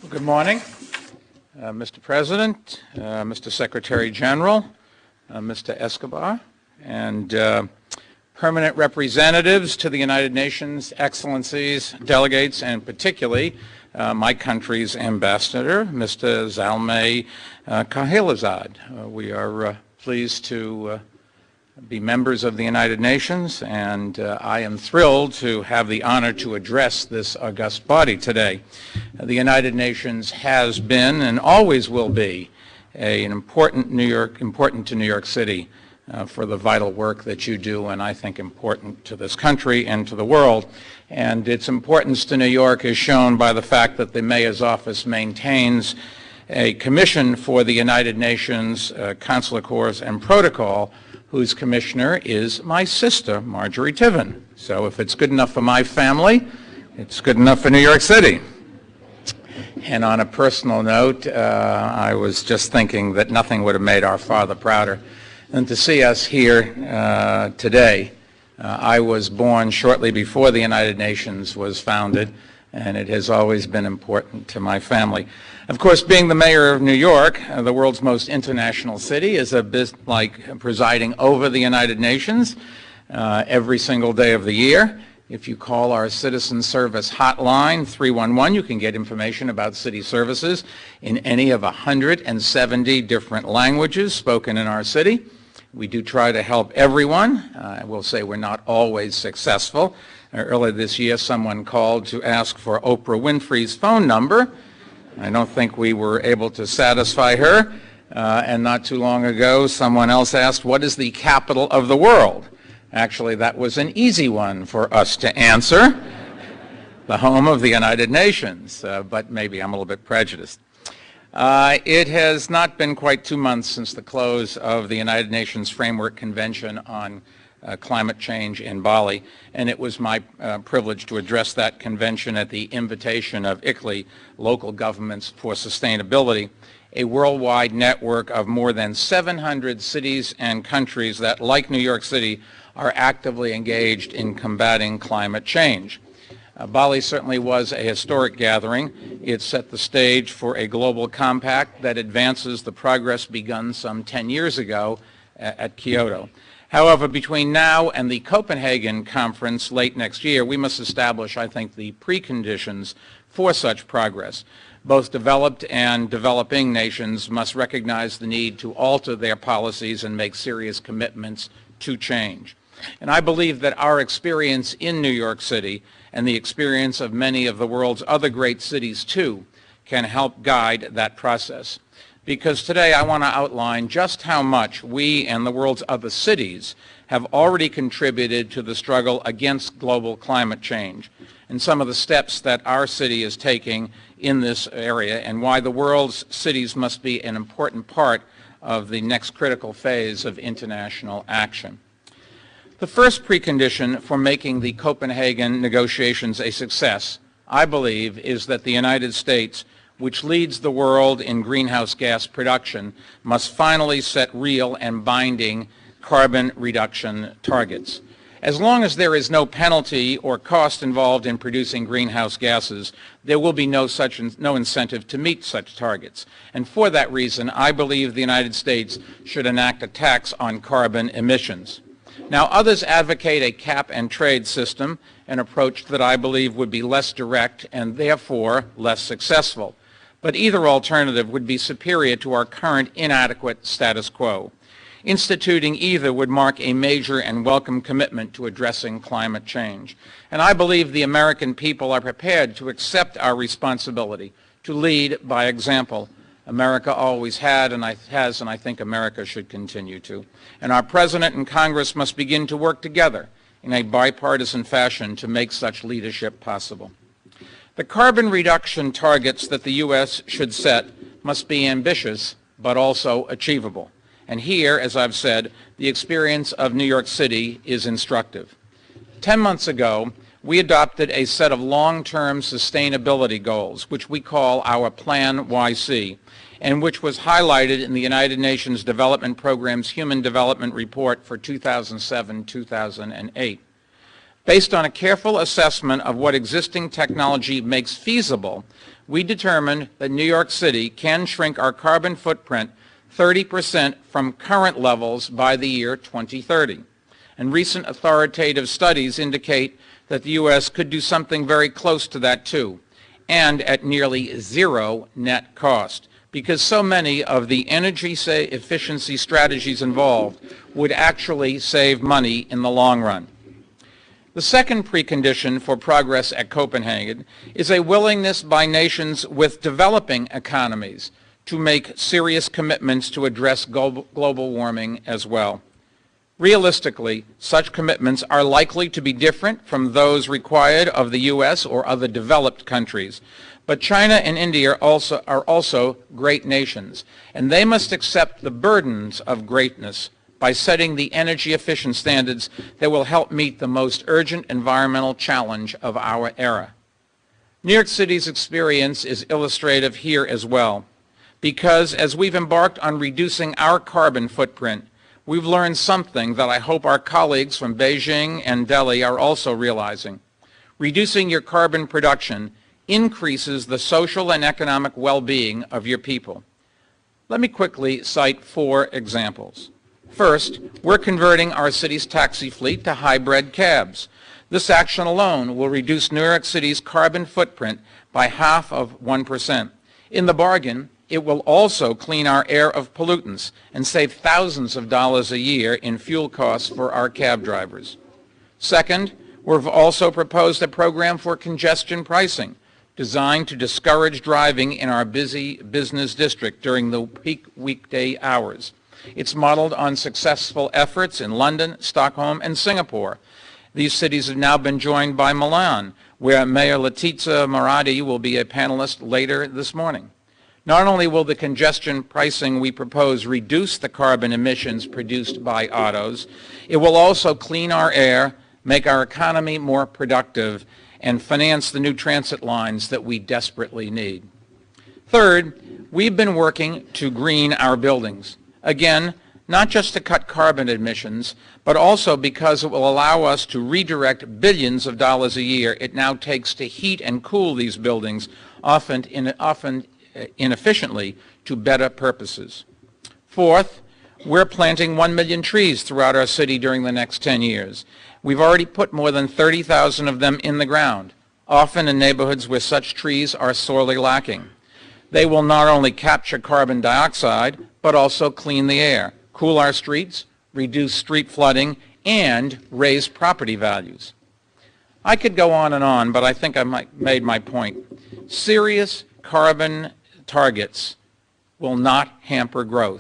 Well, good morning, Mr. President, Mr. Secretary General, Mr. Escobar, and permanent representatives to the United Nations, excellencies, delegates, and particularly my country's ambassador, Mr. Zalmay Khalilzad. We are pleased to be members of the United Nations, and I am thrilled to have the honor to address this august body today. The United Nations has been and always will be important to New York City for the vital work that you do, and I think important to this country and to the world. And its importance to New York is shown by the fact that the Mayor's Office maintains a commission for the United Nations Consular Corps and Protocol, whose commissioner is my sister, Marjorie Tiven. So if it's good enough for my family, it's good enough for New York City. And on a personal note, I was just thinking that nothing would have made our father prouder than to see us here today. I was born shortly before the United Nations was founded, and it has always been important to my family. Of course, being the mayor of New York, the world's most international city, is a bit like presiding over the United Nations every single day of the year. If you call our citizen service hotline, 311, you can get information about city services in any of 170 different languages spoken in our city. We do try to help everyone. I will say we're not always successful. Earlier this year, someone called to ask for Oprah Winfrey's phone number. I don't think we were able to satisfy her. And not too long ago, someone else asked, what is the capital of the world? Actually, that was an easy one for us to answer, the home of the United Nations, but maybe I'm a little bit prejudiced. It has not been quite 2 months since the close of the United Nations Framework Convention on climate change in Bali, and it was my privilege to address that convention at the invitation of ICLEI, Local Governments for Sustainability, a worldwide network of more than 700 cities and countries that, like New York City, are actively engaged in combating climate change. Bali certainly was a historic gathering. It set the stage for a global compact that advances the progress begun some 10 years ago at Kyoto. However, between now and the Copenhagen conference late next year, we must establish, I think, the preconditions for such progress. Both developed and developing nations must recognize the need to alter their policies and make serious commitments to change. And I believe that our experience in New York City and the experience of many of the world's other great cities, too, can help guide that process. Because today I want to outline just how much we and the world's other cities have already contributed to the struggle against global climate change, and some of the steps that our city is taking in this area, and why the world's cities must be an important part of the next critical phase of international action. The first precondition for making the Copenhagen negotiations a success, I believe, is that the United States, which leads the world in greenhouse gas production, must finally set real and binding carbon reduction targets. As long as there is no penalty or cost involved in producing greenhouse gases, there will be no incentive to meet such targets. And for that reason, I believe the United States should enact a tax on carbon emissions. Now, others advocate a cap-and-trade system, an approach that I believe would be less direct and therefore less successful. But either alternative would be superior to our current inadequate status quo. Instituting either would mark a major and welcome commitment to addressing climate change. And I believe the American people are prepared to accept our responsibility to lead by example. America always has, and I think America should continue to. And our President and Congress must begin to work together in a bipartisan fashion to make such leadership possible. The carbon reduction targets that the U.S. should set must be ambitious, but also achievable. And here, as I've said, the experience of New York City is instructive. 10 months ago, we adopted a set of long-term sustainability goals, which we call our Plan YC, and which was highlighted in the United Nations Development Programme's Human Development Report for 2007-2008. Based on a careful assessment of what existing technology makes feasible, we determined that New York City can shrink our carbon footprint 30% from current levels by the year 2030. And recent authoritative studies indicate that the U.S. could do something very close to that too, and at nearly zero net cost, because so many of the energy efficiency strategies involved would actually save money in the long run. The second precondition for progress at Copenhagen is a willingness by nations with developing economies to make serious commitments to address global warming as well. Realistically, such commitments are likely to be different from those required of the U.S. or other developed countries. But China and India are also great nations, and they must accept the burdens of greatness by setting the energy efficient standards that will help meet the most urgent environmental challenge of our era. New York City's experience is illustrative here as well, because as we've embarked on reducing our carbon footprint, we've learned something that I hope our colleagues from Beijing and Delhi are also realizing. Reducing your carbon production increases the social and economic well-being of your people. Let me quickly cite 4 examples. First, we're converting our city's taxi fleet to hybrid cabs. This action alone will reduce New York City's carbon footprint by 0.5%. In the bargain, it will also clean our air of pollutants and save thousands of dollars a year in fuel costs for our cab drivers. Second, we've also proposed a program for congestion pricing designed to discourage driving in our busy business district during the peak weekday hours. It's modeled on successful efforts in London, Stockholm, and Singapore. These cities have now been joined by Milan, where Mayor Letizia Moratti will be a panelist later this morning. Not only will the congestion pricing we propose reduce the carbon emissions produced by autos, it will also clean our air, make our economy more productive, and finance the new transit lines that we desperately need. Third, we've been working to green our buildings. Again, not just to cut carbon emissions, but also because it will allow us to redirect billions of dollars a year it now takes to heat and cool these buildings, often inefficiently, to better purposes. Fourth, we're planting 1 million trees throughout our city during the next 10 years. We've already put more than 30,000 of them in the ground, often in neighborhoods where such trees are sorely lacking. They will not only capture carbon dioxide, but also clean the air, cool our streets, reduce street flooding, and raise property values. I could go on, but I think I made my point. Serious carbon targets will not hamper growth.